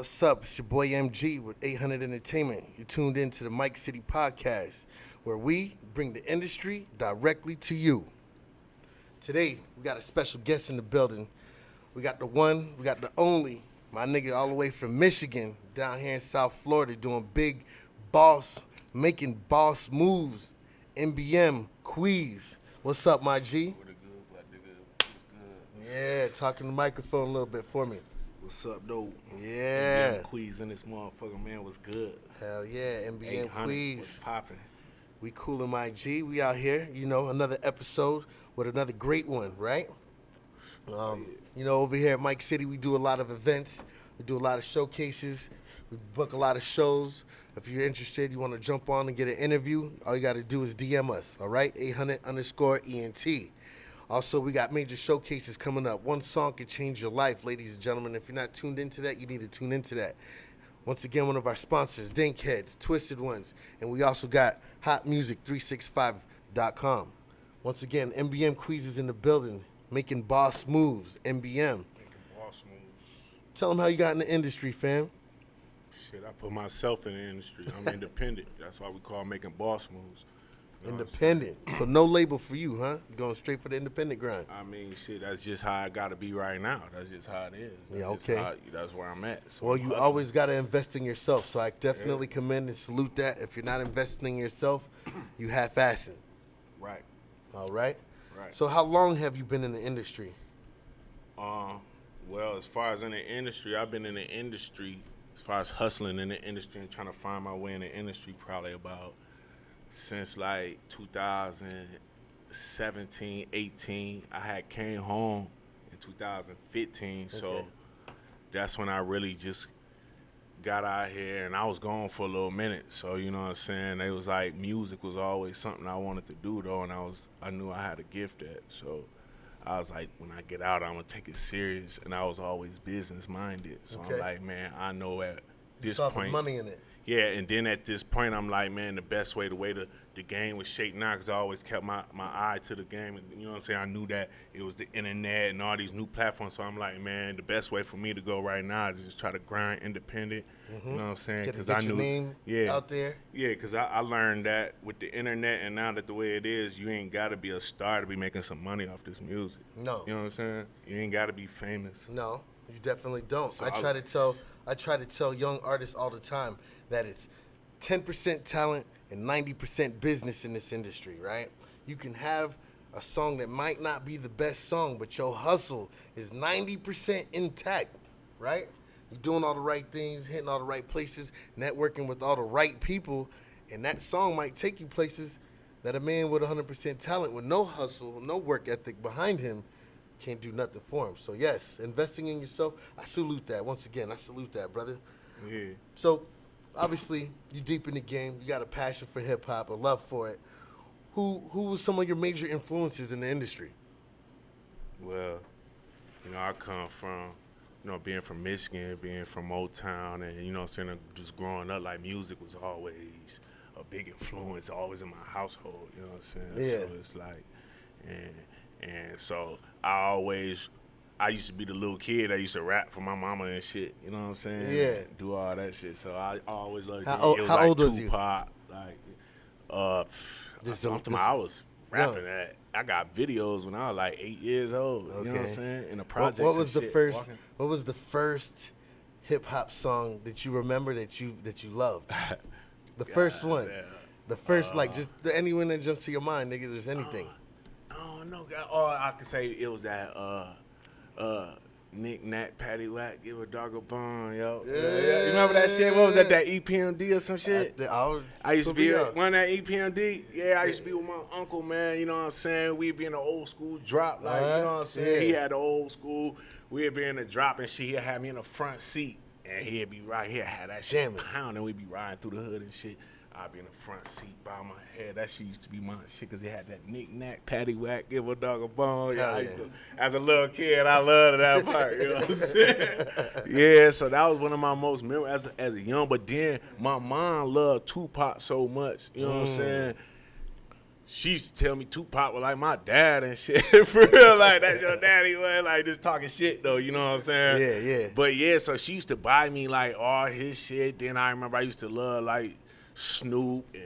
What's up? It's your boy MG with 800 Entertainment. You're tuned in to the Mike City Podcast, where we bring the industry directly to you. Today, we got a special guest in the building. We got the one, we got the only, my nigga all the way from Michigan, down here in South Florida, doing big boss, making boss moves. MBM Queez. What's up, my G? What a good black nigga. What's good? Yeah, talking the microphone a little bit for me. What's up, dope? Yeah. MBM Quiz in this motherfucker, man. What's good? Hell yeah, MBM 800. What's Queez. popping? We coolin' my G. We out here, another episode with another great one, right? Over here at Mike City, we do a lot of events. We do a lot of showcases. We book a lot of shows. If you're interested, you want to jump on and get an interview, all you got to do is DM us, all right? 800_ENT. Also, we got major showcases coming up. One song could change your life, ladies and gentlemen. If you're not tuned into that, you need to tune into that. Once again, one of our sponsors, Dinkheads, Twisted Ones, and we also got hotmusic365.com. Once again, MBM Quiz is in the building, making boss moves, MBM. Making boss moves. Tell them how you got in the industry, fam. Shit, I put myself in the industry. I'm independent. That's why we call making boss moves. You know Independent. So no label for you, huh? You're going straight for the independent grind. I mean, shit, that's just how I got to be right now. That's just how it is. Yeah, That's just okay. That's where I'm at. So Well, I'm you hustling. always got to invest in yourself. So I definitely commend and salute that. If you're not investing in yourself, you half-assing. Right. All right? Right. So how long have you been in the industry? Well, as far as in the industry, I've been in the industry, as far as hustling in the industry and trying to find my way in the industry, probably about since like 2017, 18. I had came home in 2015, so Okay. that's when I really just got out here, and I was gone for a little minute. So you know what I'm saying? It was like music was always something I wanted to do though, and I knew I had a gift at. So I was like, when I get out, I'm gonna take it serious, and I was always business minded. So Okay. I'm like, man, I know at You this saw the point. money in it. Yeah, and then at this point, I'm like, man, the way the game was shaping out, because I always kept my eye to the game. And, you know what I'm saying? I knew that it was the internet and all these new platforms. So I'm like, man, the best way for me to go right now is just try to grind independent. You know what I'm saying? Get I your name out there. Yeah, because I learned that with the internet, and now that the way it is, you ain't got to be a star to be making some money off this music. No. You know what I'm saying? You ain't got to be famous. No, you definitely don't. So I try to tell young artists all the time that it's 10% talent and 90% business in this industry, right? You can have a song that might not be the best song, but your hustle is 90% intact, right? You're doing all the right things, hitting all the right places, networking with all the right people, and that song might take you places that a man with 100% talent with no hustle, no work ethic behind him can't do nothing for him. So yes, investing in yourself, I salute that. Once again, I salute that, brother. Yeah. So obviously, you deep in the game. You got a passion for hip hop, a love for it. Who was some of your major influences in the industry? Well, I come from, being from Michigan, being from Motown, and, you know what I'm saying, just growing up, like, music was always a big influence, always in my household, you know what I'm saying? Yeah. So it's like, and so I used to be the little kid that used to rap for my mama and shit, you know what I'm saying? Yeah. And do all that shit. So I always loved How it. old- It was how like old was you? Tupac, like, This- I was rapping young. that. I got videos when I was like 8 years old. You know what I'm Okay. saying? In the What, projects. what was and the shit, first? walking. What was the first hip hop song that you remember that you loved? The first one. damn. The first, just anyone that jumps to your mind, nigga. Just anything. I don't know. Or I could say it was that Nick Nat Patty Whack, give a dog a bone, yo. Yeah. You remember that shit? What was that EPMD or some shit? I used to be one that EPMD. Yeah, I used to be with my uncle, man. You know what I'm saying? We'd be in the old school drop, like, you know what I'm saying? Yeah. He had the old school. We'd be in the drop and shit. He'd have me in the front seat, and he'd be right here, had that shit Jamming. pounding. We'd be riding through the hood and shit. I'd be in the front seat by my head. That shit used to be my shit because it had that knick-knack, patty whack, give a dog a bone. Hell I yeah. used to- as a little kid, I loved that part. You know what I'm saying? Yeah, so that was one of my most memories as a young. But then my mom loved Tupac so much. You know what I'm saying? she used to tell me Tupac was like my dad and shit. For real, like that's your daddy, man. Like just talking shit though, you know what I'm saying? Yeah, yeah. But yeah, so she used to buy me like all his shit. Then I remember I used to love like Snoop and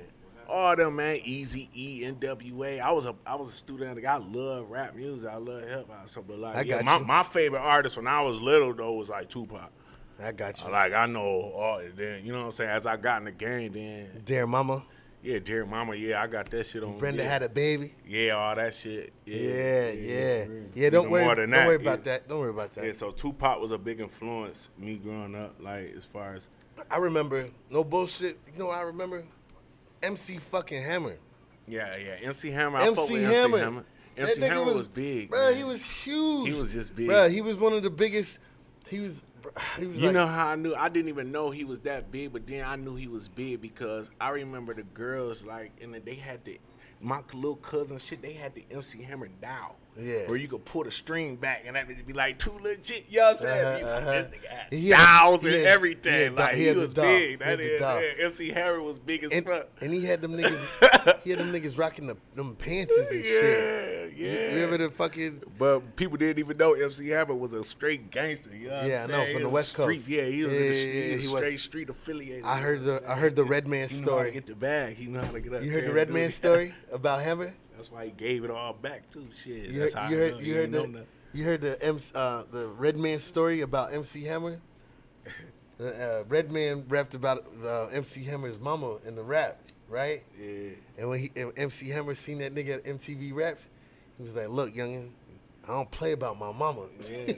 all them, man. Easy E, NWA. I was a student. Like, I love rap music. I love hip hop. So, but like, my favorite artist when I was little though was like Tupac. I got you. Like I know all. Then you know what I'm saying. As I got in the game, then Dear Mama. yeah, Dear Mama. Yeah, I got that shit on. Brenda yeah. Had a Baby. Yeah, all that shit. Yeah. Don't worry about that. Don't worry about that. Yeah, so Tupac was a big influence me growing up. Like as far as I remember, no bullshit. You know what I remember? MC fucking Hammer. yeah, MC Hammer. MC I fuck with Hammer. MC Hammer. MC That nigga Hammer was big. Bro, man. he was huge. He was just big. Bro, he was one of the biggest. He was You like, know how I knew? I didn't even know he was that big, but then I knew he was big because I remember the girls like, and they had my little cousin shit. They had the MC Hammer dial. Yeah. Where you could pull the string back and that would be like too legit. You know what I'm saying? Like, this nigga had He had- dials and he had- everything. he Like had he the was dial. big. He had That the is, dial. yeah, MC Hammer was big as fuck. and he had them niggas. He had them niggas rocking them pants and shit. Yeah. You remember the fucking? But people didn't even know MC Hammer was a straight gangster. You know what Yeah, I'm I know, saying? from He the was West Coast. street. Yeah, he was in the street. Yeah, He he was straight was. street affiliated. I heard you know what the I'm I heard the saying? Red Man He know how to story. get the bag. He know how to get up. You heard there the Red and Man do it. story about Hammer? That's why he gave it all back too. Shit. You That's heard, how you I heard, know. you heard ain't the know you heard the Red Man story about MC Hammer? Red Man rapped about MC Hammer's mama in the rap, right? Yeah. And when MC Hammer seen that nigga at MTV Raps, he was like, "Look, youngin, I don't play about my mama." Yeah,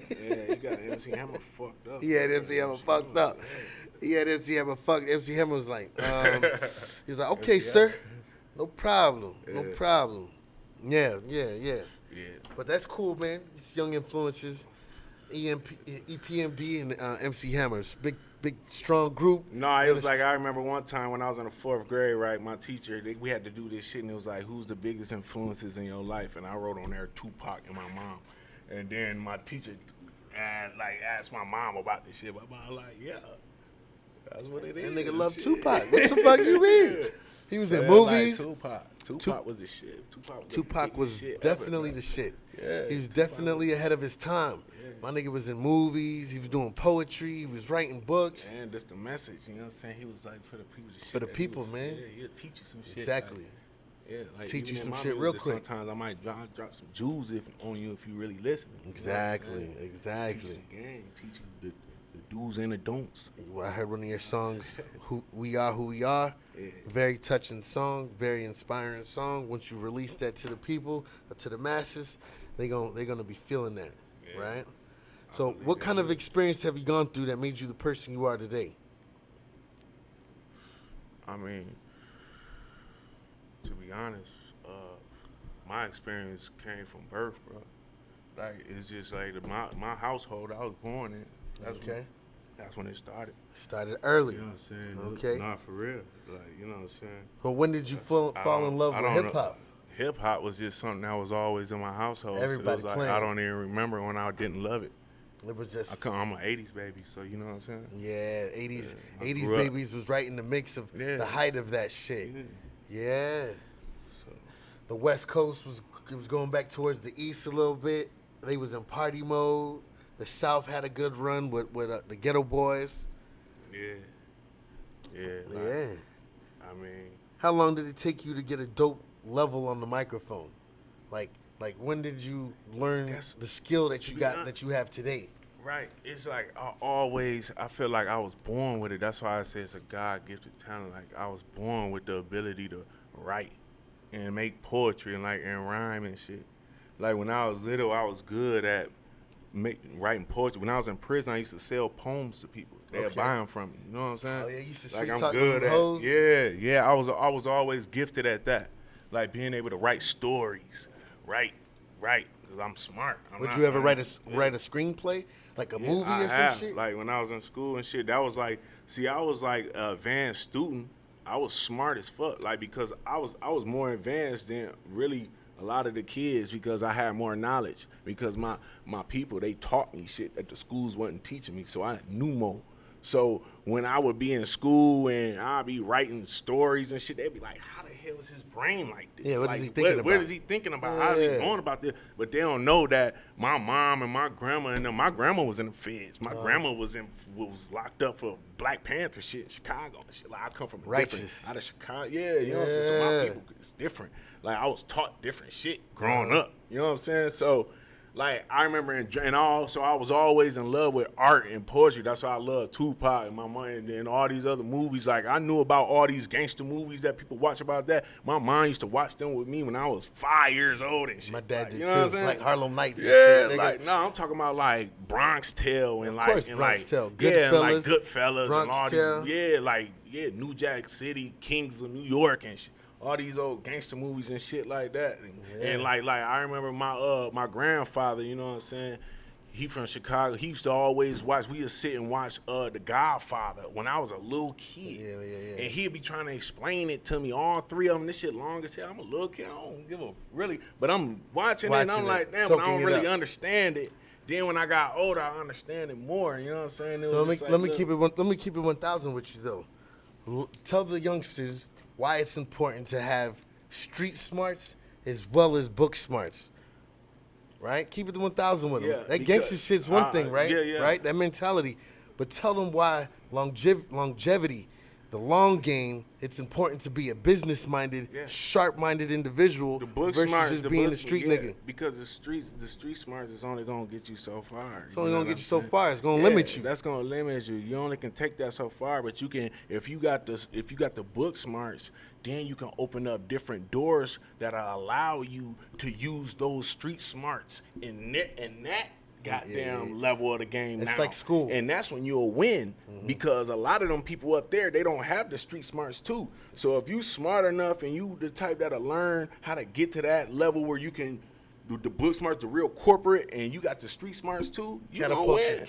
you got MC Hammer fucked up. He had MC Hammer fucked up. He had MC Hammer fucked. MC Hammer was like, he was like, "Okay, sir, no problem, no problem." Yeah. Yeah. But that's cool, man. It's young influences, EPMD and MC Hammers, big strong group. No, it was like I remember one time when I was in the 4th grade, right? My teacher, we had to do this shit, and it was like, "Who's the biggest influences in your life?" And I wrote on there Tupac and my mom. And then my teacher, asked my mom about this shit. My mom like, "Yeah, that's what it is." That nigga love Shit. Tupac. What the fuck you mean? He was in Yeah, movies. Like Tupac was the shit. Tupac was definitely the shit. Yeah, He was definitely ahead of his time. My nigga was in movies. He was doing poetry. He was writing books. And that's the message, you know what I'm saying? He was like for the people. The shit For the that people, he was, man. Yeah, he'll teach you some shit. Exactly. Like Teach even you in some my shit real music, quick. Sometimes I might drop some jewels on you if you really listen. You know what I'm Exactly. saying? Teach Exactly. you the game. Teach you the do's and the don'ts. Well, I heard one of your songs, "Who We Are, Who We Are." Yeah. Very touching song, very inspiring song. Once you release that to the people, to the masses, they're gonna be feeling that, Yeah. right? So, what kind of experience have you gone through that made you the person you are today? I mean, to be honest, my experience came from birth, bro. Like it's just like my household I was born in. That's when it started. Started early. You know what I'm saying? Okay. Not for real. Like, you know what I'm saying? But when did you fall in love with hip hop? Hip hop was just something that was always in my household. Everybody so it was like playing. I don't even remember when I didn't love it. It was just I'm an 80s baby, so you know what I'm saying? yeah, 80s I 80s grew up. babies was right in the mix of Yeah. the height of that shit. Yeah. Yeah. So The West Coast was going back towards the East a little bit. They was in party mode. The South had a good run with the Ghetto Boys. yeah. Yeah. I mean, How long did it take you to get a dope level on the microphone? Like when did you learn the skill that you got that you have today? right. It's like I feel like I was born with it. That's why I say it's a God-gifted talent. Like I was born with the ability to write and make poetry and rhyme and shit. Like when I was little, I was good at writing poetry. When I was in prison, I used to sell poems to people. They'd Okay. buy them from me. You know what I'm saying? Oh, yeah, you used to like sweet I'm talk good them at. hoes? Yeah. I was always gifted at that. Like being able to write stories, write, because I'm smart. Would you ever write a screenplay, like a movie I or have. some shit? Like when I was in school and shit, that was like, I was like an advanced student. I was smart as fuck, like because I was more advanced than really a lot of the kids because I had more knowledge. Because my people, they taught me shit that the schools wasn't teaching me, so I knew more. So when I would be in school and I'd be writing stories and shit, they'd be like, "How the hell is his brain like this? Yeah, what is like, he thinking what about? is he thinking about? How's he going about this? But they don't know that my mom and my grandma and them, my grandma was in the feds. My grandma was locked up for Black Panther shit in Chicago and shit. Like, I come from a different, out of Chicago. Yeah, you know what I'm saying? So my people, it's different. Like, I was taught different shit growing up. You know what I'm saying? So, like, I remember, so I was always in love with art and poetry. That's why I love Tupac and my mind and all these other movies. Like, I knew about all these gangster movies that people watch about that. My mom used to watch them with me when I was 5 years old and shit. My dad like, did you too. know what I'm saying? Like Harlem Nights. Yeah, and shit, like, no, I'm talking about like Bronx Tale and of like, course, and Bronx like, Tale. yeah, and like Goodfellas, Goodfellas Bronx and all Tale. these, New Jack City, Kings of New York and shit. All these old gangster movies and shit like that. And like I remember my grandfather, you know what I'm saying? He from Chicago. He used to always watch. We would sit and watch The Godfather when I was a little kid. Yeah. And he'd be trying to explain it to me. All three of them. This shit long as hell. I'm a little kid. I don't give a really. But I'm watching it and I'm like, damn, but I don't really understand it. Then when I got older, I understand it more. You know what I'm saying? So let me keep it 1,000 with you though. Tell the youngsters why it's important to have street smarts as well as book smarts. Right? Keep it to 1,000 with them. Yeah, that gangster shit's one thing, right? Yeah. Right? That mentality. But tell them why longevity, the long game, it's important to be a business-minded, sharp-minded individual versus just being a street nigga. Because the street smarts is only gonna get you so far. It's only gonna get you so far. It's gonna limit you. That's gonna limit you. You only can take that so far, but you can if you got the book smarts, then you can open up different doors that allow you to use those street smarts in that goddamn level of the game. It's now. like school. And that's when you'll win because a lot of them people up there, they don't have the street smarts too. So if you smart enough and you the type that'll learn how to get to that level where you can do the book smarts, the real corporate, and you got the street smarts too, you gonna win.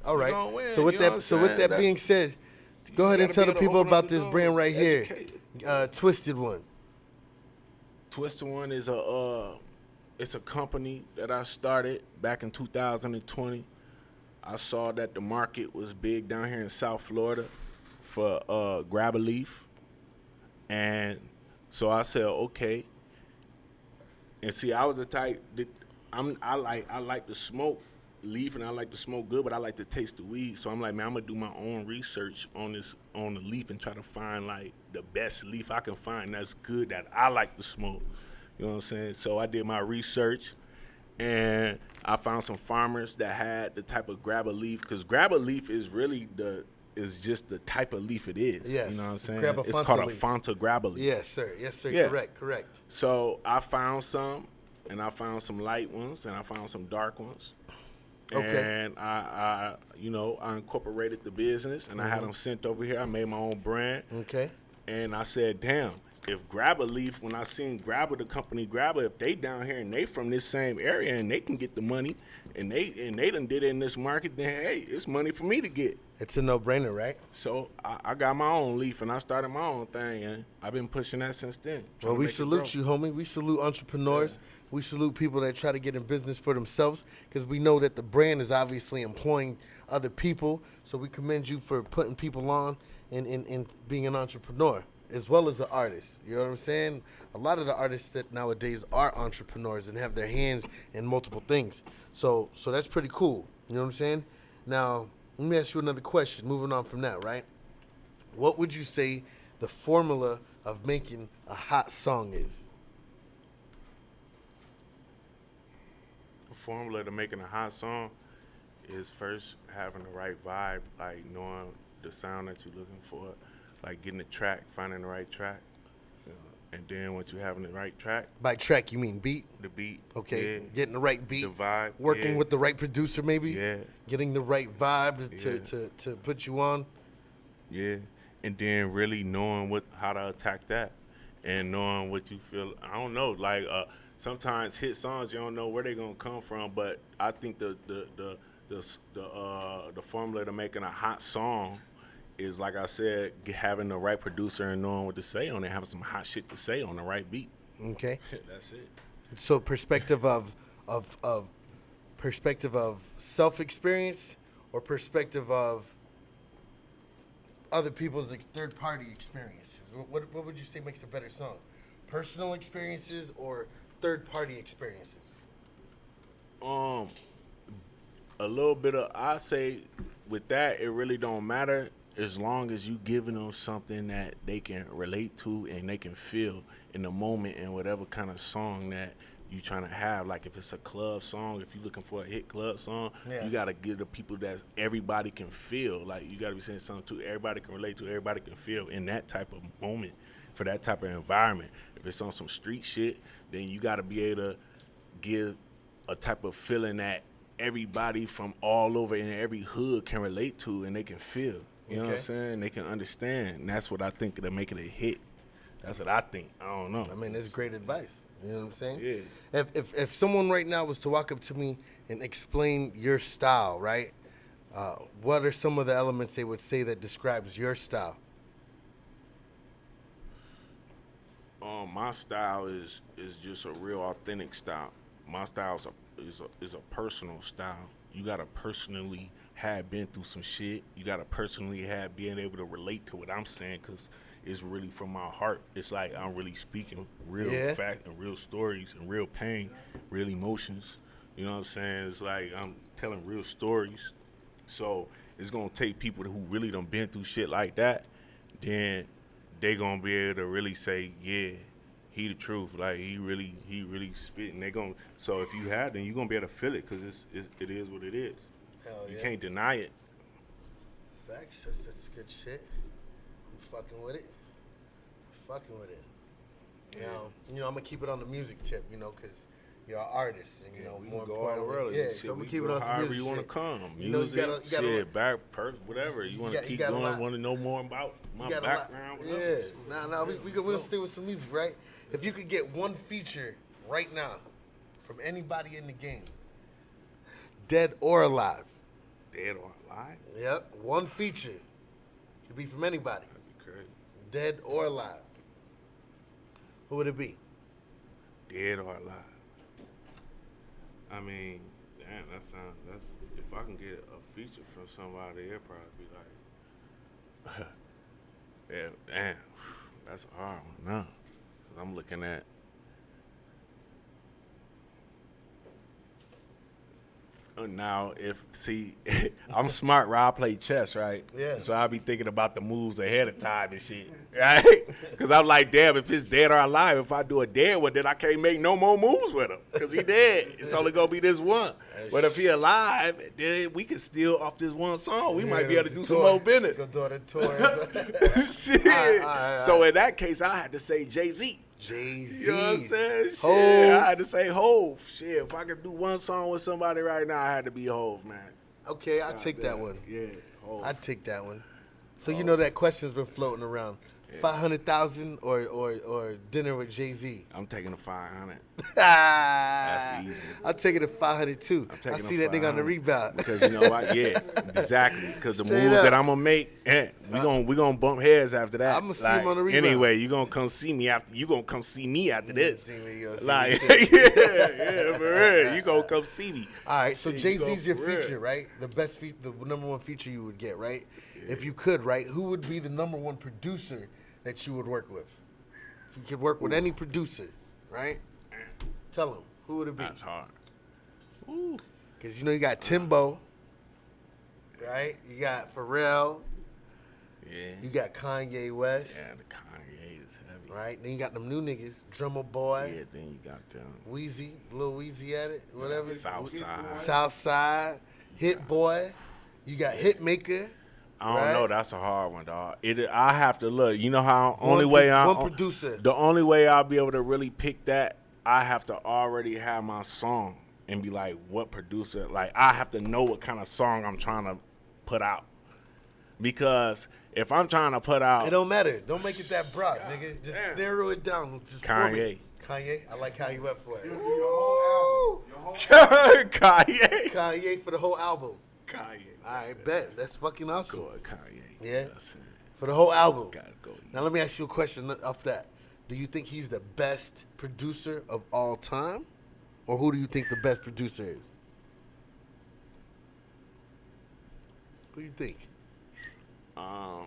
All right. Win, so with that being said, go ahead and tell the people about this brand right here. Twisted One. Twisted One is it's a company that I started back in 2020. I saw that the market was big down here in South Florida for grab a leaf, and so I said okay. And see, I was the type that I like to smoke leaf and I like to smoke good, but I like to taste the weed. So I'm like, man, I'm gonna do my own research on the leaf and try to find like the best leaf I can find that's good that I like to smoke. You know what I'm saying? So I did my research and I found some farmers that had the type of grab a leaf, because grab a leaf is really is just the type of leaf it is. Yes. You know what I'm saying? It's called leaf. a Fanta grab a leaf. Yes, sir. Yeah. Correct. So I found some, and I found some light ones, and I found some dark ones. Okay. And I incorporated the business, and I had them sent over here. I made my own brand. Okay. And I said, damn, if Grabber Leaf, when I seen Grabber, the company Grabber, if they down here and they from this same area and they can get the money, and they done did it in this market, then hey, it's money for me to get. It's a no-brainer, right? So I got my own leaf, and I started my own thing, and I've been pushing that since then. Well, we salute you, homie. We salute entrepreneurs. Yeah. We salute people that try to get in business for themselves, because we know that the brand is obviously employing other people. So we commend you for putting people on and being an entrepreneur, as well as an artist. You know what I'm saying? A lot of the artists that nowadays are entrepreneurs and have their hands in multiple things. So that's pretty cool. You know what I'm saying? Now, let me ask you another question, moving on from that, right? What would you say the formula of making a hot song is? The formula to making a hot song is first having the right vibe, like knowing the sound that you're looking for, like getting the track, finding the right track. And then once you're having the right track. By track, you mean beat? The beat. Okay, yeah. Getting the right beat. The vibe. Working with the right producer, maybe? Yeah. Getting the right vibe to put you on? Yeah. And then really knowing how to attack that and knowing what you feel. I don't know, like sometimes hit songs, you don't know where they're going to come from, but I think the formula to making a hot song is, like I said, having the right producer and knowing what to say on it, having some hot shit to say on the right beat. Okay. That's it. So perspective of self-experience or perspective of other people's third-party experiences? What would you say makes a better song? personal experiences or third-party experiences? A little bit of, I say with that, it really don't matter as long as you giving them something that they can relate to and they can feel in the moment and whatever kind of song that you trying to have. Like if it's a club song, if you're looking for a hit club song, you got to give the people that everybody can feel. Like you got to be saying something to everybody can relate to, everybody can feel in that type of moment for that type of environment. If it's on some street shit, then you got to be able to give a type of feeling that everybody from all over in every hood can relate to and they can feel. You know what I'm saying? They can understand. And that's what I think to make it a hit. That's what I think. I don't know. I mean, it's great advice. You know what I'm saying? Yeah. If someone right now was to walk up to me and explain your style, right? What are some of the elements they would say that describes your style? My style is just a real authentic style. My style is a personal style. You gotta personally have been through some shit. You gotta personally have been able to relate to what I'm saying, cause it's really from my heart. It's like I'm really speaking real fact and real stories and real pain, real emotions. You know what I'm saying? It's like I'm telling real stories. So it's gonna take people who really done been through shit like that. Then they gonna be able to really say, yeah, he the truth. Like he really spitting. They gonna. So if you have, then you gonna be able to feel it, cause it is what it is. Hell You yeah. can't deny it. Facts. That's good shit. I'm fucking with it. Yeah. You know, I'm gonna keep it on the music tip, you know, cause you're an artist, and you know, we more can go all importantly, early. yeah. Shit, So I'm we gonna keep it go on some however music you want to shit. come. You know, Music, you gotta shit, whatever. You want to keep going, want to know more about my background, whatever. Yeah. Nah, we're gonna stay with some music, right? If you could get one feature right now from anybody in the game, dead or alive. Dead or alive? Yep, one feature. Could be from anybody. That'd be crazy. Dead or alive. Who would it be? Dead or alive? I mean, damn, that's if I can get a feature from somebody, it'd probably be like, yeah, damn, that's a hard one now. Cause I'm looking at, now I'm smart, right? I play chess, right? Yeah. So I be thinking about the moves ahead of time and shit, right? Because I'm like, damn, if it's dead or alive, if I do a dead one, then I can't make no more moves with him because he dead. It's only gonna be this one. But if he alive, then we can steal off this one song. We might be able to do some more business. Go do the tour. Shit. All right. So in that case, I had to say Jay-Z. Jay-Z. You know what I'm saying? Shit, Hov. I had to say Hov. Shit, if I could do one song with somebody right now, I had to be Hov, man. Okay, I'll take that one. Yeah, Hov. I'd take that one. So you know that question's been floating around. 500,000 or dinner with Jay-Z. I'm taking the 500. That's easy. I'm taking the 500 too. I see that nigga on the rebound. Because you know what? Yeah, exactly. Because the Straight moves up. that I'm gonna make, we gonna bump heads after that. I'ma see him on the rebound. Anyway, you gonna come see me after. You gonna come see me after this. See me, you'll see Like, me too. yeah, for real. You gonna come see me. All right, so Shit, Jay-Z's you your go for real. feature, right? The best, the number one feature you would get, right? If you could, right? Who would be the number one producer that you would work with? If you could work with any producer, right? Tell him, who would it be? That's hard. Ooh. Because you know you got Timbo, right? You got Pharrell. Yeah. You got Kanye West, Yeah, the Kanye is heavy. right? Then you got them new niggas, Drummer Boy, Yeah, then you got them. Wheezy, Lil Wheezy at it, whatever. Southside. Southside, Hit Boy. You got Hitmaker. I don't Right. know. That's a hard one, dog. I have to look. You know how One producer. The only way I'll be able to really pick that, I have to already have my song and be like, what producer? Like, I have to know what kind of song I'm trying to put out. Because if I'm trying to put out It don't matter. Don't make it that broad, nigga. Just narrow it down. Just for Kanye. me. Kanye. I like how you went for it. Kanye. Kanye for the whole album. Kanye. All right, bet. That's fucking awesome. Go with Kanye. Yeah. You know what I'm saying? For the whole album. Gotta go. Now let me ask you a question off that. Do you think he's the best producer of all time? Or who do you think the best producer is? Who do you think? I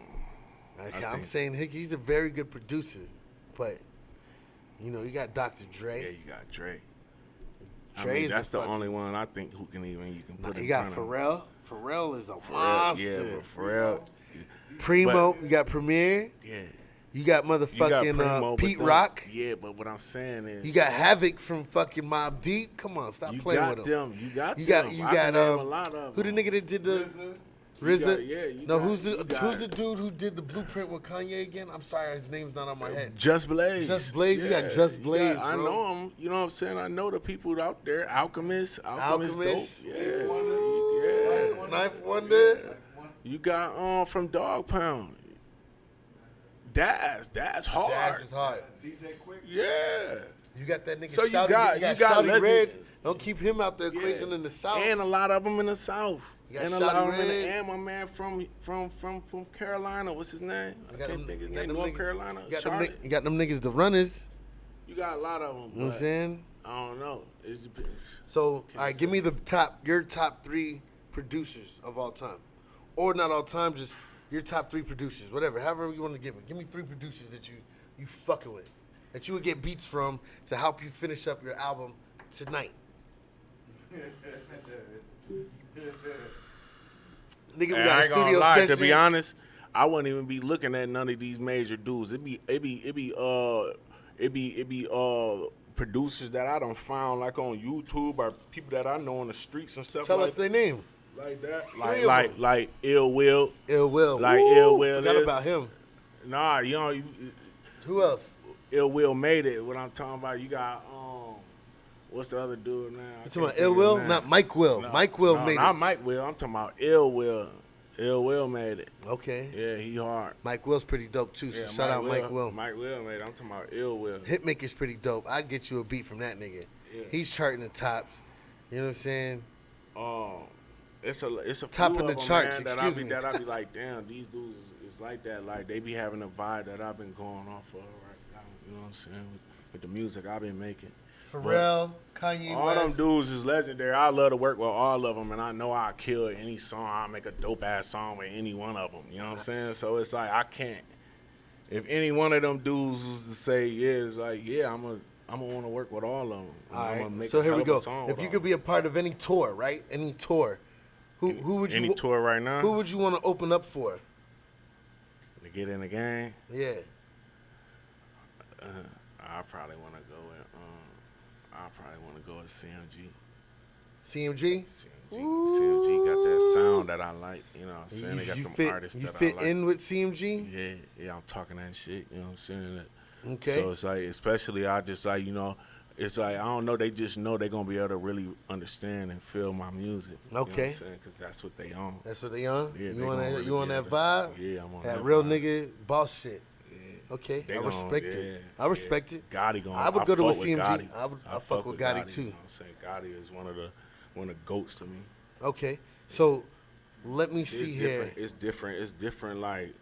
I'm think- saying he's a very good producer, but You know, you got Dr. Yeah, Dre. you got Dre. Dre's that's the fucking, only one I think who can even you can put in you got front of him. Pharrell. Pharrell is a Pharrell, monster. yeah, but Pharrell. Primo, you got Premier. Yeah. You got You got motherfucking Primo, Pete but Rock. Yeah, but what I'm saying is You got Havoc from fucking Mobb Deep. Come on, stop you playing got with him. them. You got You them. got I can name a lot of who the them. nigga that did the You RZA? got- yeah, you No, got- who's you got- the dude who did the Blueprint with Kanye again? I'm sorry, his name's not on my head. Just Blaze. Just Blaze, you got Just Blaze, I bro. know him. You know what I'm saying? I know the people out there. Alchemist. Alchemist. Dope. Yeah. Knife Wonder. You got from Dog Pound. That's hard. Daz is hard. DJ Quick. Yeah. You got that nigga So you Shouty. got Shouty legend- Red. Don't keep him out the equation in the South. And a lot of them in the South. You got And a lot of Shawty them in the, Red. and my man from Carolina. What's his name? I can't think his name. North Carolina. You got them niggas, the runners. You got a lot of them. You know what I'm saying? I don't know. It depends. So, all right, give me your top 3 producers of all time. Or not all time, just your top 3 producers, whatever, however you want to give it. Give me 3 producers that you fucking with, that you would get beats from to help you finish up your album tonight. Nigga, we And got I a ain't gonna studio lie, session. to be honest, I wouldn't even be looking at none of these major dudes. It be producers that I done found like on YouTube or people that I know on the streets and stuff Tell like us their name. like that. Three of them. Like Ill Will. Ill Will. Like Woo, Ill Will forgot is. about him. Nah, Who else? Ill Will made it. What I'm talking about, you got what's the other dude now? You talking about Ill Will? Not Mike Will. No, Mike Will no, made not it. Mike Will. I'm talking about Ill Will. Ill Will made it. Okay. Yeah, he hard. Mike Will's pretty dope too, so Yeah, shout out Mike Will. Mike Will made it. I'm talking about Ill Will. Hitmaker's pretty dope. I'd get you a beat from that nigga. Yeah. He's charting the tops. You know what I'm saying? It's a Top few in the of them, charts, man, excuse me. that I be like, damn, these dudes is like that. Like they be having a vibe that I've been going off of right now. You know what I'm saying? With the music I've been making. Pharrell, Kanye All West. them dudes is legendary. I love to work with all of them, and I know I kill any song. I make a dope ass song with any one of them. You know what I'm saying? So it's like I can't. If any one of them dudes was to say, yeah, it's like, yeah, I'm gonna want to work with all of them. All I'm right. gonna make So a here hell we of a go. song If with you all could be a part of any tour, right? Any tour, who would you? any tour right now Who would you want to open up for? to get in the game, Yeah. I probably want to go with CMG. CMG. CMG got that sound that I like. You know what I'm saying? They got You them fit. artists You that fit I like. in with CMG. Yeah, I'm talking that shit. You know what I'm saying? Okay. So it's like, especially I just like, it's like, I don't know, they just know they're going to be able to really understand and feel my music. You know what Okay. I'm saying? Because that's what they on. That's what they on. Yeah, they you on gonna that? really You on be that able to- vibe? Yeah, I'm on That that real vibe. nigga boss shit. Yeah. Okay, They I gon- respect yeah, it. I respect yeah. it. Gotti going. I would go to fuck a with CMG. Gotti. I fuck with Gotti too. You know what I'm saying? Gotti is one of the goats to me. Okay, so let me It's see different. here. It's different. Like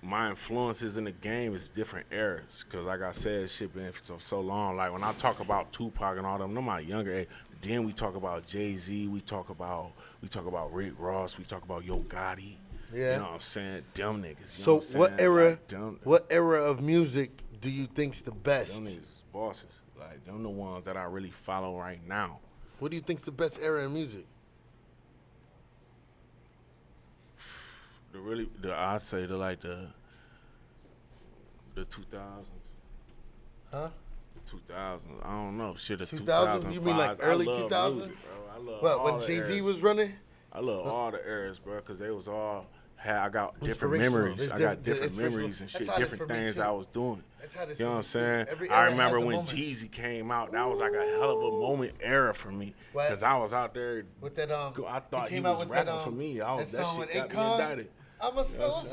my influences in the game is different eras. Cause like I said, shit been for so long. Like when I talk about Tupac and all them my younger age. Then we talk about Jay-Z. We talk about Rick Ross. We talk about Yo Gotti. Yeah. You know what I'm saying? Them niggas. You So know what, what I'm saying? era? Like, them, What era of music do you think's the best? Them niggas is bosses. Like them the ones that I really follow right now. What do you think's the best era in music? I say the 2000s. Huh? The 2000s. I don't know. Shit, the 2000s? You mean like early 2000s? Music, bro. I love What, all when the Jay-Z eras. was running? I love all the eras, bro, because they was all I got different Inspirational. memories. It's I got different- different inspirational. memories and That's shit, how it is different for me, things too. I was doing. That's how this You know what I'm for me, too. saying? Every I era remember has a when moment. Jeezy came out. That was like a hell of a moment era for me. What? Because I was out there. With that I thought he came out was with rapping that for me. That song shit with got me Akon. indicted. I'm a soul what I'm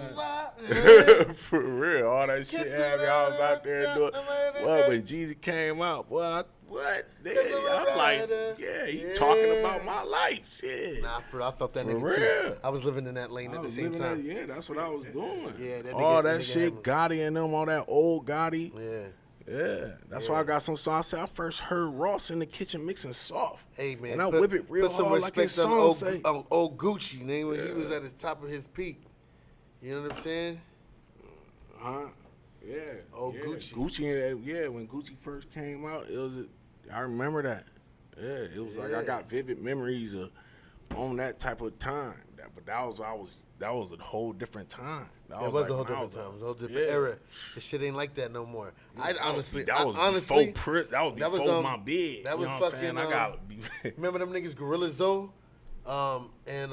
saying? survivor. For real, all that shit Catch me had me. I was out there doing. I'm Well, when Jeezy came out, boy, what? I'm a I'm like, rider. yeah, he Yeah. talking about my life, shit. Nah, I felt that For nigga real. too. I was living in that lane I at the was same living time. that- yeah, that's what I was doing. Yeah, that all nigga that had shit, me- Gotti and them, all that old Gotti. Yeah. Yeah, that's why I got some songs. I first heard Ross in the kitchen mixing soft. Hey man, and I whip it real put some hard like his respect on song old, say. old Gucci, name when he was at his top of his peak. You know what I'm saying? Huh? Yeah. Oh, yeah. Gucci. Gucci, when Gucci first came out, I remember that. Yeah, it was like I got vivid memories of on that type of time. But that was a whole different time. That was like a whole when I different time. It was a whole different yeah. era. This shit ain't like that no more. That was before my bid. That was you know fucking. what I'm saying? I got remember them niggas Gorilla Zoe, and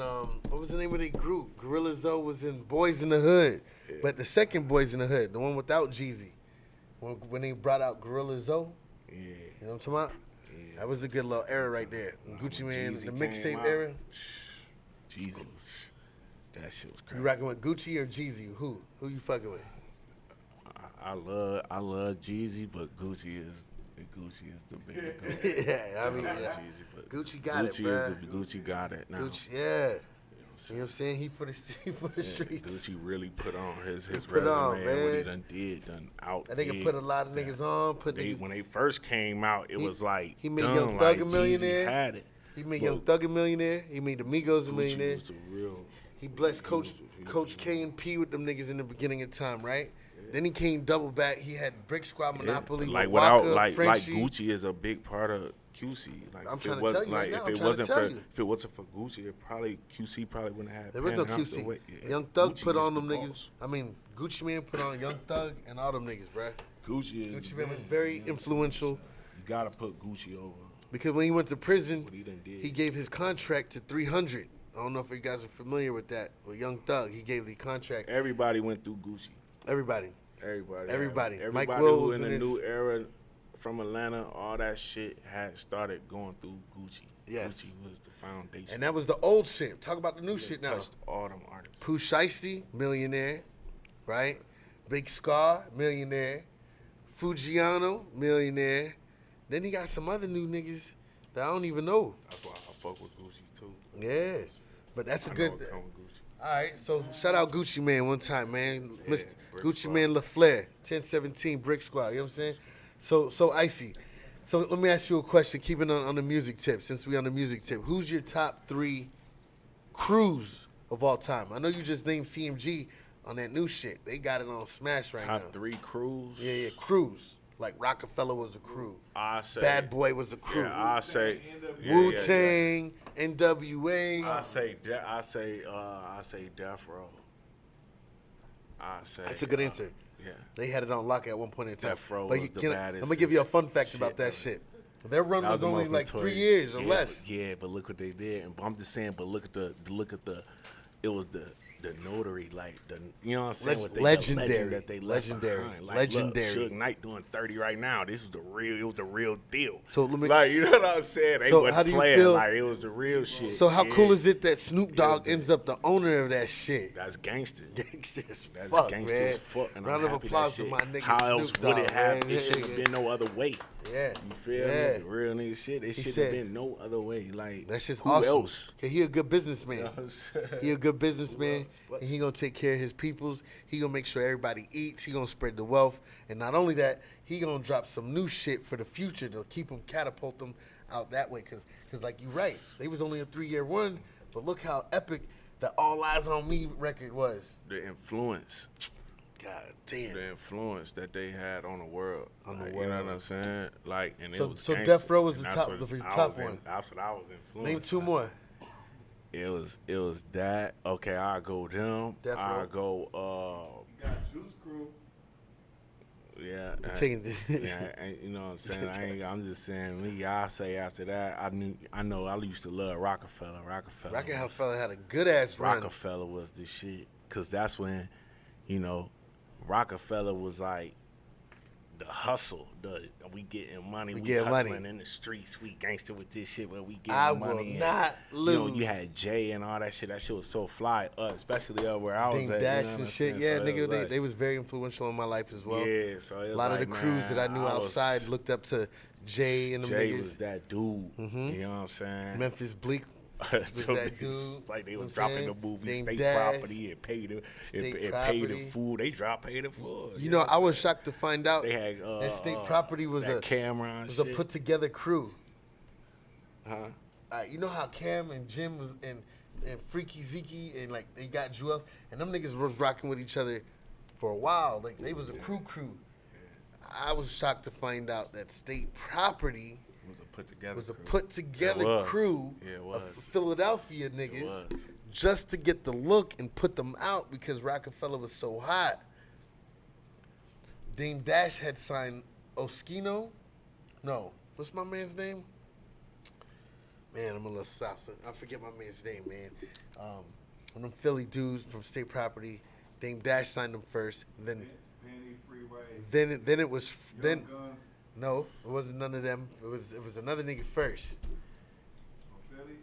what was the name of their group? Gorilla Zoe was in Boys in the Hood, but the second Boys in the Hood, the one without Jeezy, when they brought out Gorilla Zoe. Yeah. You know what I'm talking about? Yeah. That was a good little era right there. When Gucci Mane, Jeezy the mixtape came era. out, Jeezy was. That shit was crazy. You rocking with Gucci or Jeezy? Who you fucking with? I love Jeezy, but Gucci is the bigger goat. Yeah, I mean, Jeezy, but Gucci got it, bruh. Gucci got it now. Gucci, yeah. You know what I'm saying? He for the streets. Gucci really put on his put resume on, and man. what he done out. That nigga put a lot of niggas on. When they first came out, it was like he made done, Young Thug a Jeezy millionaire. had it. He made Young Thug a millionaire. He made the Migos a millionaire. Was the real. He blessed Coach K and P with them niggas in the beginning of time, right? Then he came double back. He had Brick Squad Monopoly. Like Waka, without like Frenchie. Gucci is a big part of QC. Like I'm if trying it to was tell you like right now. if it wasn't for Gucci, QC probably wouldn't have. There was no Penthouse QC. away. Young Thug Gucci put is on the them boss. niggas. I mean, Gucci Mane put on Young Thug and all them niggas, bruh. Gucci Mane was very influential. You gotta put Gucci over. Because when he went to prison, What he done did. he gave his contract to 300. I don't know if you guys are familiar with that. With Young Thug, he gave the contract. Everybody went through Gucci. Everybody. Everybody Mike who Wills in and the his- new era from Atlanta, all that shit had started going through Gucci. Yes. Gucci was the foundation. And that was the old shit. Talk about the new shit now. Touched all them artists. Pooh Shiesty, millionaire, right? Big Scar, millionaire. Fujiano, millionaire. Then he got some other new niggas that I don't even know. That's why I fuck with Gucci too. Yeah. But that's a I good... know it come with Gucci. All right, so shout out Gucci Mane one time, man. Yeah, Mr. Brick Gucci Squad. Mane LaFleur, 1017 Brick Squad, you know what I'm saying? So Icy, so let me ask you a question, keeping on the music tip, since we on the music tip. Who's your top 3 crews of all time? I know you just named CMG on that new shit. They got it on Smash right now. Top 3 crews. Yeah, crews. Like Rockefeller was a crew. I say Bad Boy was a crew. Yeah, I say Wu-Tang, NWA. I say Death Row. I say That's a good answer. Yeah. They had it on lock at one point in time. Death Row But was the I'm baddest gonna give you a fun fact shit about that ever. shit. Their run That was the only most like 3 notorious. years or Yeah, less. But look what they did. And I'm just saying, but look at the it was the notary, like you know what I'm saying? With the Legendary. legend that they left Legendary. behind. Like, Legendary. Look, Suge Knight doing 30 right now. This was it was the real deal. So let me- like, you know what I'm saying? They So wasn't how do you playing, feel- like it was the real shit. So how Yeah. cool is it that Snoop Dogg the- ends up the owner of that shit? That's gangster. Gangster as That's fuck, gangster man. as fuck. And Round I'm of happy applause that to shit. my nigga How Snoop else Dogg, would it have? man. It should have been no other way. Yeah. You feel Yeah. me? Real nigga shit. It should said- have been no other way. Like That's just who awesome. else? Cause he a good businessman. You know what I'm saying? He a good businessman, else? But- and he gonna take care of his peoples. He gonna make sure everybody eats. He gonna spread the wealth, and not only that, he gonna drop some new shit for the future to keep them, catapult them out that way. Cause like you right, they was only a 3-year run, but look how epic the All Eyes on Me record was. The influence. God damn. The influence that they had on the world. On the Like, you know world. what I'm saying? Like, and So- it was so gangsta. Death Row was And the that's top- what the I top was in- one. That's what I was influenced. Name 2 more. It was that. Okay, I go them. Death I Row. go. You got Juice Crew. Yeah. Taking You know what I'm saying? I'm just saying me. I say after that, I know I used to love Rockefeller. Rockefeller had a good ass run. Rockefeller was the shit, cause that's when, you know, Rockefeller was like the hustle. We getting money. We getting money. hustling in the streets. We gangster with this shit, but we getting I money. will and, not You know, lose. you had Jay and all that shit. That shit was so fly, especially where I was Ding at. Dash you know and what I'm shit. saying? Yeah, So it nigga, was like- they was very influential in my life as well. Yeah, so it was A lot like, of the crews that I knew was- outside looked up to Jay and them Jay niggas. was that dude. You know what I'm saying? Memphis Bleak was that dude. It's like they You know was what I'm dropping saying? the movie Ding State Dash. Property and paid the State paid Property. the food. They paid the food. You know, I was shocked to find out They had that State Property was that a Cameron was shit. a put together crew. Huh? You know how Cam and Jim was and Freaky Zeke and like they got Jewels and them niggas was rocking with each other for a while. Like they was a crew. I was shocked to find out that State Property was a put together crew of Philadelphia niggas just to get the look and put them out because Rockefeller was so hot. Dame Dash had signed Oskino. No, what's my man's name? Man, I'm a little salsa. I forget my man's name, man. One of them Philly dudes from State Property. Dame Dash signed them first. Then it was then. No, it wasn't none of them. It was another nigga first.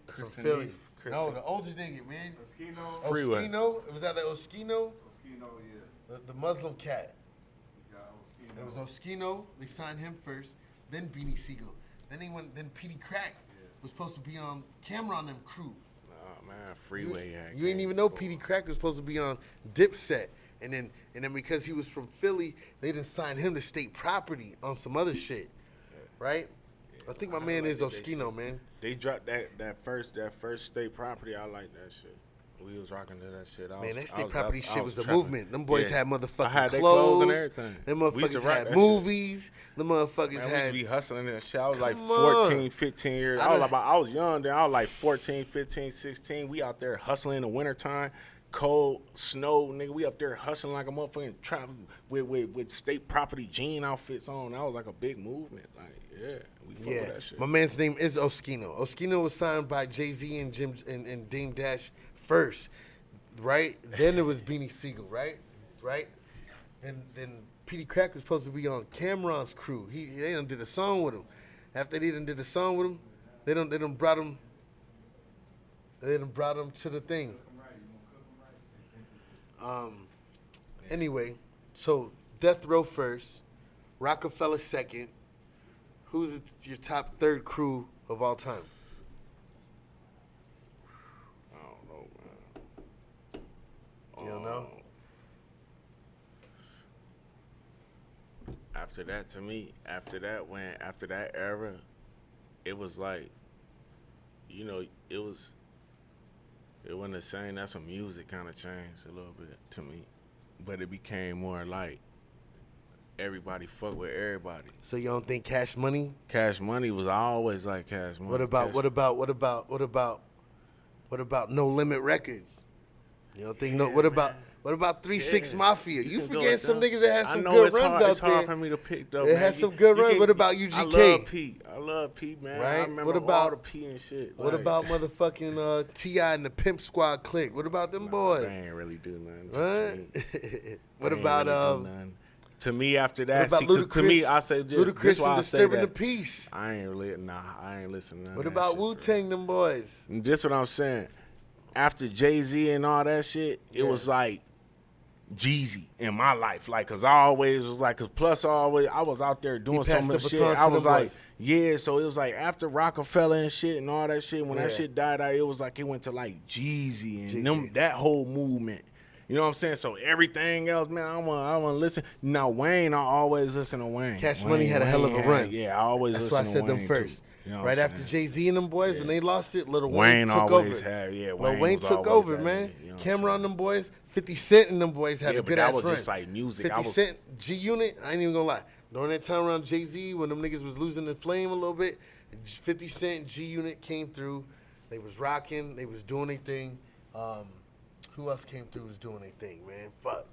From Philly. No, the older nigga, man. Oskino. It was either Oskino. Yeah. The Muslim cat. It was Oskino. They signed him first. Then Beanie Siegel. Then Petey Crack was supposed to be on Cameron them crew. Oh man, Freeway. You ain't even know Petey Crack was supposed to be on Dipset. And then because he was from Philly, they didn't sign him to State Property on some other shit, right? I think my man is Oskino, man. They dropped that first State Property. I like that shit. We was rocking to that shit. Man, that State Property shit was a movement. Them boys had motherfucking their clothes and everything. Them motherfuckers had movies. Them motherfuckers man, had. We used to be hustling that shit. I was like 14, 15 years. I was young then. I was like 14, 15, 16. We out there hustling in the wintertime. Cold, snow, nigga, we up there hustling like a motherfucking travel with State Property jean outfits on. That was like a big movement. Like, we fuck with that shit. My man's name is Oskino. Oskino was signed by Jay-Z and Dame Dash first, right? Then it was Beanie Siegel, right? And then Petey Crack was supposed to be on Cameron's crew. They done did a song with him. After they done did a song with him, they done brought him to the thing. Anyway, so Death Row first, Rockefeller second. Who's your top third crew of all time? I don't know, man. You don't know? After that, to me, after that era, it was like, you know, it wasn't the same. That's when music kind of changed a little bit to me. But it became more like everybody fuck with everybody. So you don't think Cash Money? Cash Money was always like Cash Money. What about No Limit Records? You don't think What about 3-6 Mafia? You forget some niggas that had some good runs out there. It's hard for me to pick though. It had some good runs. What about UGK? I love Pete, man. Right? I remember all the P and shit. What about motherfucking T.I. and the Pimp Squad clique? What about them boys? They ain't really do nothing. Right? What about to me, after that, Ludacris, to me, I say this. Ludacris and Disturbing the Peace. I ain't listening to that. What about Wu-Tang, them boys? And this what I'm saying. After Jay-Z and all that shit, it was like Jeezy in my life. Like, cause I always was like, I was out there doing some of the shit. I was like, so it was like after Rockefeller and shit and all that shit, when that shit died out, it was like it went to like Jeezy and them, that whole movement. You know what I'm saying? So everything else, man, I want to listen. Now Wayne, I always listen to Wayne. Cash Money had a hell of a run. Yeah, I always listen to Wayne. That's why I said them first. You know right after Jay-Z and them boys, when they lost it, Lil Wayne took over. Wayne took over, man. You know Cameron, them boys, 50 Cent and them boys had a good ass run. That was just like music. 50 Cent, G-Unit, I ain't even gonna lie. During that time around Jay-Z, when them niggas was losing the flame a little bit, 50 Cent, G-Unit came through. They was rocking. They was doing their thing. Who else came through was doing their thing, man? Fuck.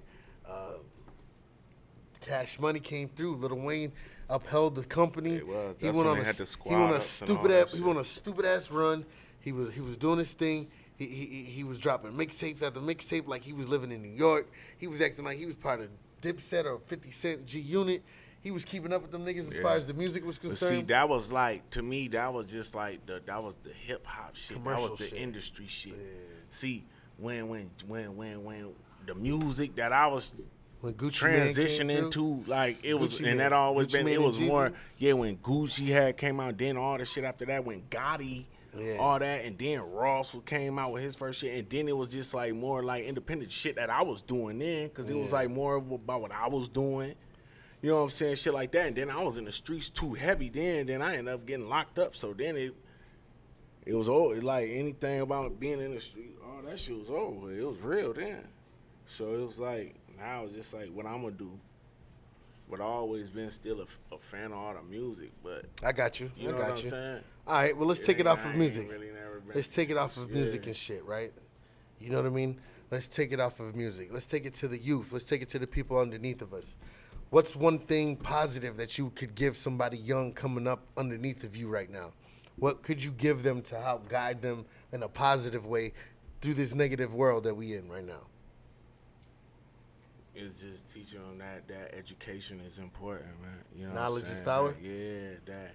Cash Money came through. Lil Wayne upheld the company. He went on a stupid ass run. He was doing his thing. He was dropping mixtapes after mixtape like he was living in New York. He was acting like he was part of Dipset or 50 Cent G-Unit. He was keeping up with them niggas as far as the music was concerned. But see, that was like, to me, that was just like that was the hip hop shit. Commercial that was the shit. industry shit. Yeah. See, when the music that I was transitioning to, like it was, and that always been, it was more, when Gucci came out, then all the shit after that, when Gotti, all that, and then Ross came out with his first shit, and then it was just like more like independent shit that I was doing then, because it was like more about what I was doing. You know what I'm saying? Shit like that. And then I was in the streets too heavy then I ended up getting locked up. So then it was over. Like anything about being in the street, all that shit was over. It was real then. So it was like, now it's just like what I'm gonna do. But I always been still a fan of all the music, but I got you. you know what I'm saying? All right, well, let's take it off of music. Really never been, Let's take it off of music and shit, right? You know what I mean? Let's take it off of music. Let's take it to the youth. Let's take it to the people underneath of us. What's one thing positive that you could give somebody young coming up underneath of you right now? What could you give them to help guide them in a positive way through this negative world that we in right now? It's just teaching them that education is important, man. You know Knowledge what I'm is saying? power?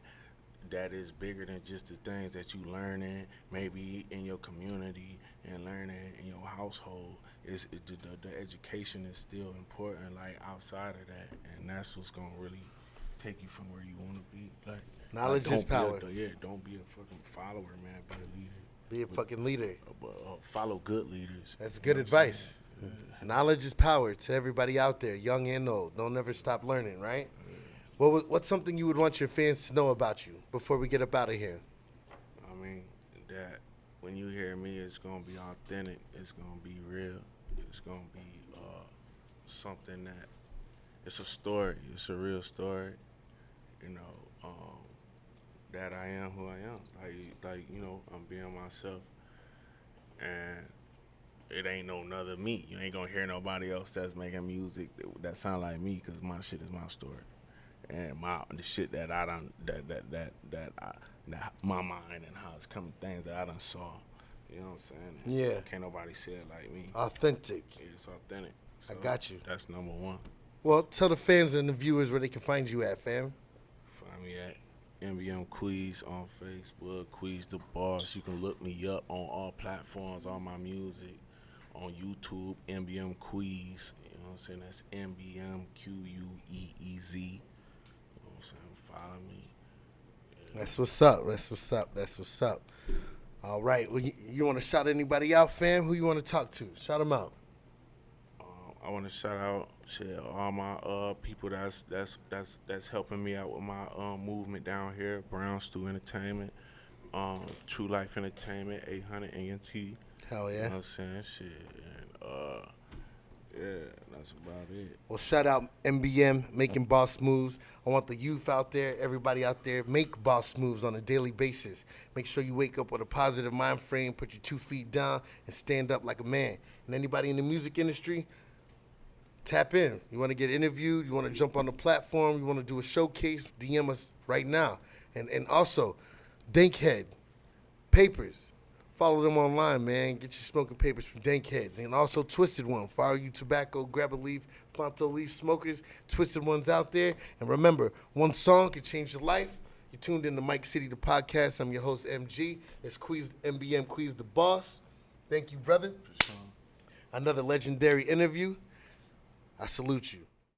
That is bigger than just the things that you learning maybe in your community and learning in your household. The education is still important, like outside of that, and that's what's gonna really take you from where you want to be. Like Knowledge is power. Don't be a fucking follower, man. Be a leader. Be a fucking leader. Follow good leaders. That's good advice. Knowledge is power to everybody out there, young and old. Don't ever stop learning, right? What's something you would want your fans to know about you before we get up out of here? I mean, that when you hear me, it's going to be authentic. It's going to be real. It's going to be something that, it's a story. It's a real story, you know, that I am who I am. Like you know, I'm being myself. And it ain't no nother me. You ain't gonna hear nobody else that's making music that sound like me, because my shit is my story, and the shit that I done that my mind and how it's coming, things that I done saw. You know what I'm saying? Yeah. Can't nobody say it like me. Authentic. Yeah, it's authentic. So I got you. That's number one. Well, tell the fans and the viewers where they can find you at, fam. Find me at MBM Quiz on Facebook, Quiz the Boss. You can look me up on all platforms, all my music. On YouTube, MBM Quiz. You know what I'm saying? That's MBM Queez. You know what I'm saying? Follow me. Yeah. That's what's up. That's what's up. That's what's up. All right. Well, you want to shout anybody out, fam? Who you want to talk to? Shout them out. I want to shout out all my people that's helping me out with my movement down here. Brown Stew Entertainment, True Life Entertainment, 800 ANT. Hell yeah. You know what I'm saying? Shit. And, yeah, that's about it. Well, shout out MBM, making boss moves. I want the youth out there, everybody out there, make boss moves on a daily basis. Make sure you wake up with a positive mind frame, put your 2 feet down, and stand up like a man. And anybody in the music industry, tap in. You want to get interviewed, you want to jump on the platform, you want to do a showcase, DM us right now. And also, Dankhead, Papers. Follow them online, man. Get your smoking papers from Dankheads. And also Twisted One. For all you tobacco, grab a leaf, Fonto leaf smokers, Twisted One's out there. And remember, one song can change your life. You tuned in to Mike City, the podcast. I'm your host, MG. It's MBM Quiz the Boss. Thank you, brother. For sure. Another legendary interview. I salute you.